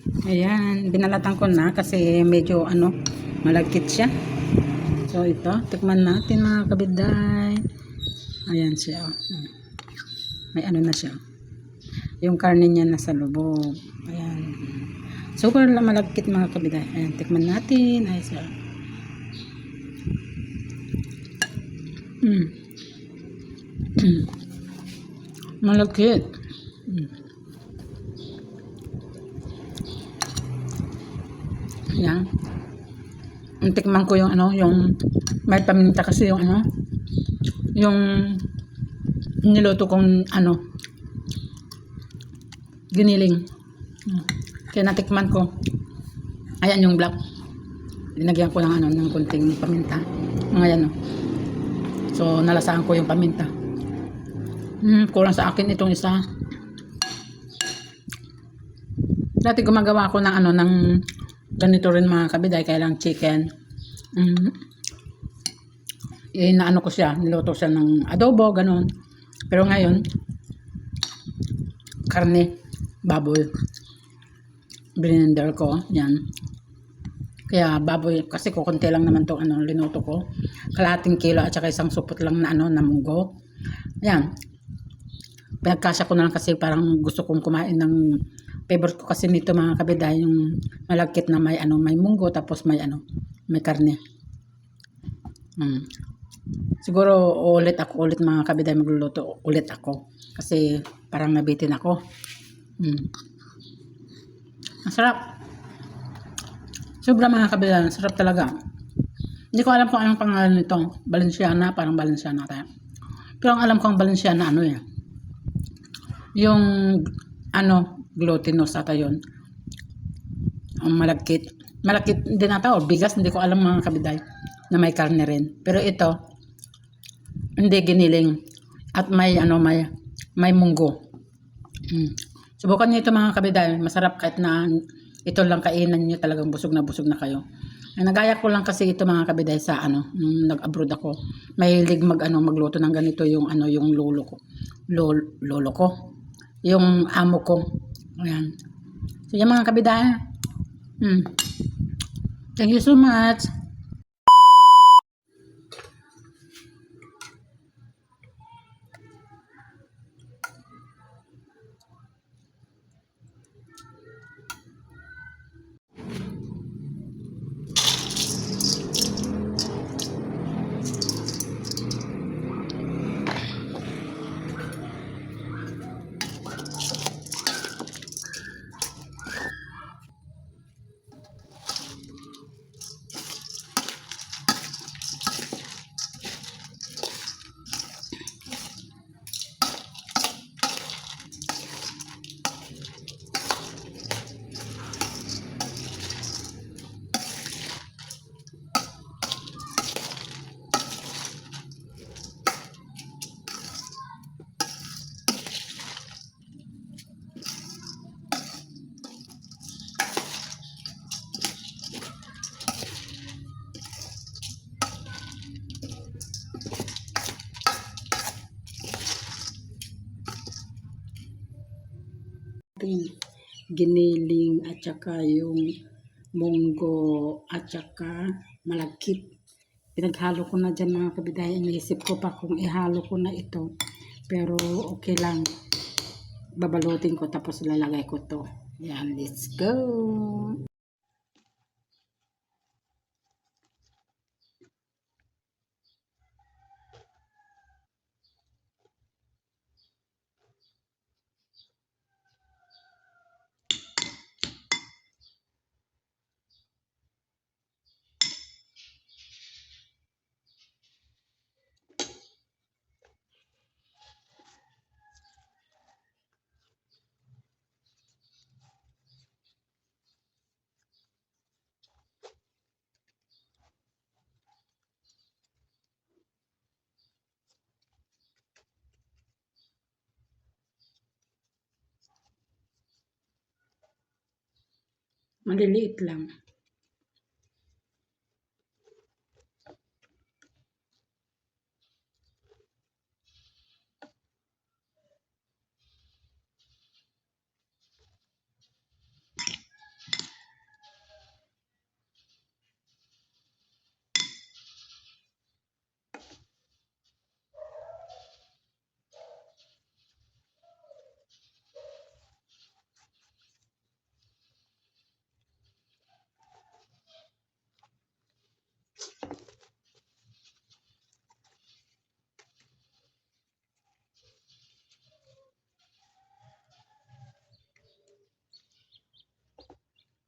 Ayan, binalatan ko na kasi medyo malagkit siya. So ito, tikman natin mga kabiday. Ayan siya. May na siya. Yung karne niya nasa lubog. Ayan. Super malagkit mga kabiday. Ayan, tikman natin. Ayan siya. Malagkit. Ayan. Tikman ko yung yung may paminta kasi yung yung niluto kong giniling. Kaya natikman ko. Ayan yung black. Linagyan ko ng ng kunting paminta. Mga yan. So nalasahan ko yung paminta. Kulang sa akin itong isa. Dati gumagawa ako ng ng ganito rin mga kabiday, kaya lang chicken. Inaano ko siya, niluto siya ng adobo, ganun. Pero ngayon, karne, baboy. Blender ko, yan. Kaya baboy, kasi kukunti lang naman itong linuto ko. Kalahating kilo at saka isang supot lang na na munggo. Yan. Pinagkasya ko na lang kasi parang gusto kong kumain ng favorite ko kasi nito mga kabiday, yung malagkit na may may munggo tapos may may karne. Siguro ulit mga kabiday magluluto ulit ako kasi parang nabitin ako. Masarap. Sobra mga kabiday, sarap talaga. Hindi ko alam kung anong pangalan nito. Balenciana, parang Balenciana tayo. Pero ang alam ko ang Balenciana yung glutinous ata yun. Ang malagkit. Malagkit din ata o bigas, hindi ko alam mga kabiday na may karne rin. Pero ito, hindi giniling. At may may munggo. Subukan niyo ito mga kabiday. Masarap kahit na ito lang kainan niyo, talagang busog na kayo. Nagaya ko lang kasi ito mga kabiday sa nag-abroad ako. Mahilig magluto ng ganito yung yung lolo ko. Lolo ko. Yung amo ko. Ayan. So yan mga kabiday. Thank you so much. Giniling at saka yung munggo at saka malagkit. Pinaghalo ko na dyan mga kabidayan. Naisip ko pa kung ihalo ko na ito. Pero okay lang. Babalutin ko tapos lalagay ko to. Yan, let's go! Maliliit lang.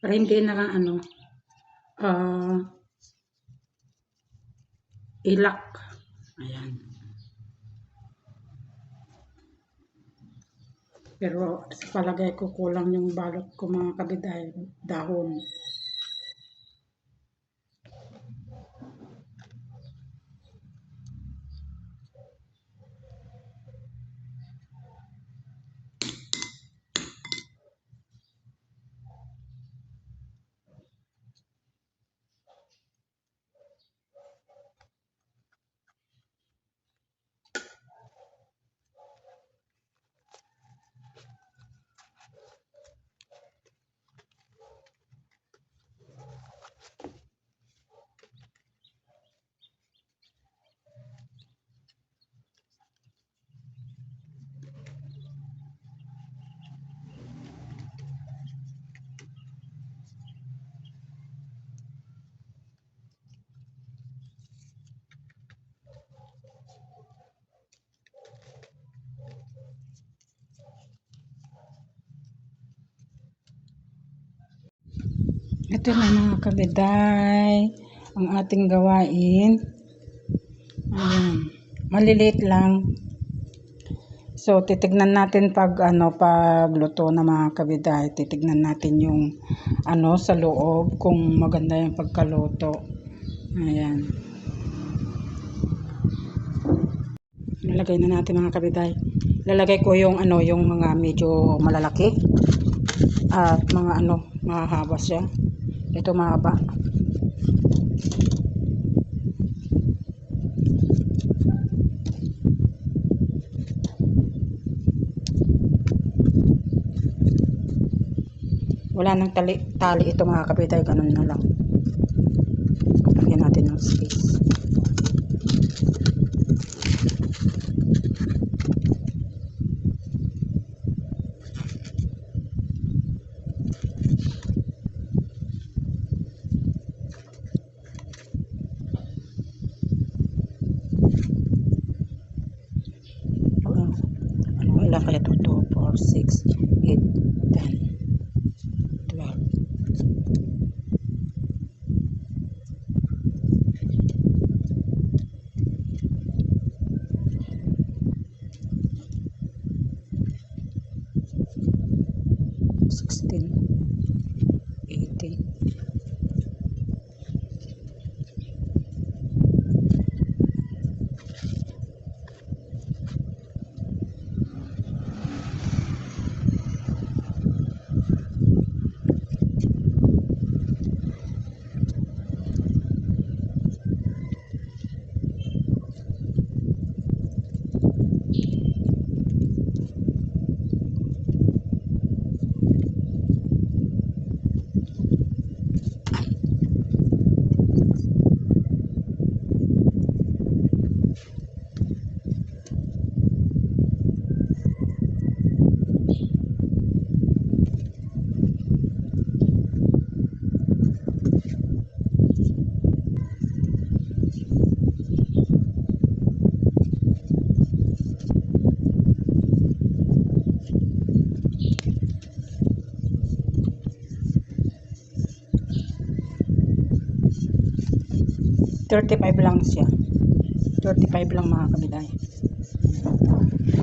Para hindi na lang ano, ilak. Ayan. Pero sa palagay ko kulang yung balot ko mga kabiday, dahon. Ito na mga kabiday, ang ating gawain. Ayan, maliliit lang. So titignan natin pag pagluto na mga kabiday, titignan natin yung sa loob kung maganda yung pagkaluto. Ayan. Lalagay na natin mga kabiday. Lalagay ko yung yung mga medyo malalaki at mga mahaba siya. Ito mahaba. Wala nang tali ito mga kabiday, ganun na lang. Lagyan natin ng space. Ilan kaya ito? 2, 4, 6, 8, 10, 12. $35 lang siya. 35 lang mga kabiday.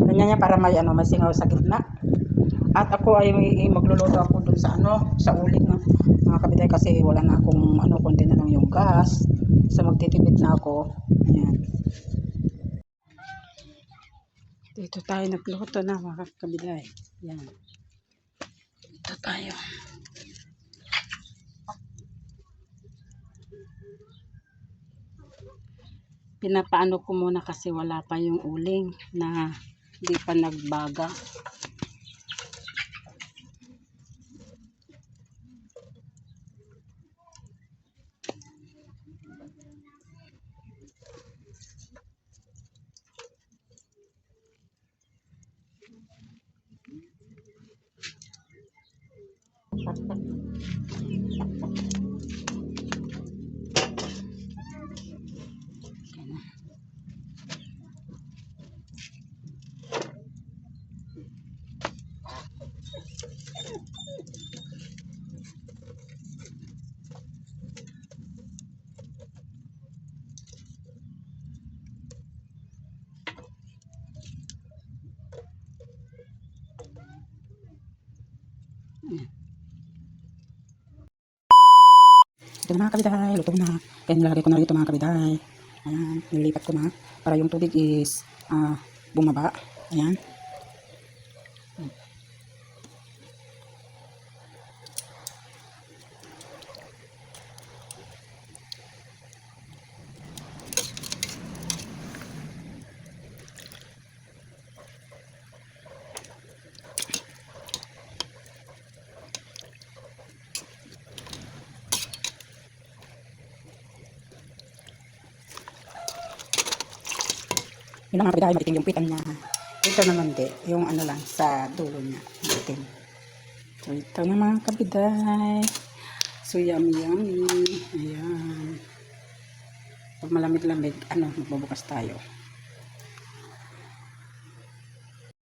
Ganyan niya para may may singaw sa gitna. At ako ay magluluto ako dun sa sa uling mga kabiday, kasi wala na akong konti na lang yung gas. So magtitipid na ako. Ayan. Dito tayo nagluto na mga kabiday. Yan. Dito tayo. Pinapaano ko muna kasi wala pa yung uling na hindi pa nagbaga. Ito na mga kabiday, luto na. Kaya nilagay ko na rito mga kabiday. Ayan, nilipat ko na para yung tubig is bumaba. Ayan. Yun lang mga kabiday, maitim yung pitan niya. Ito naman di, yung ano lang sa dulo niya. Maitim. So ito na mga kabiday. So yummy yummy. Ayan. Pag malamig-lamig, magbubukas tayo.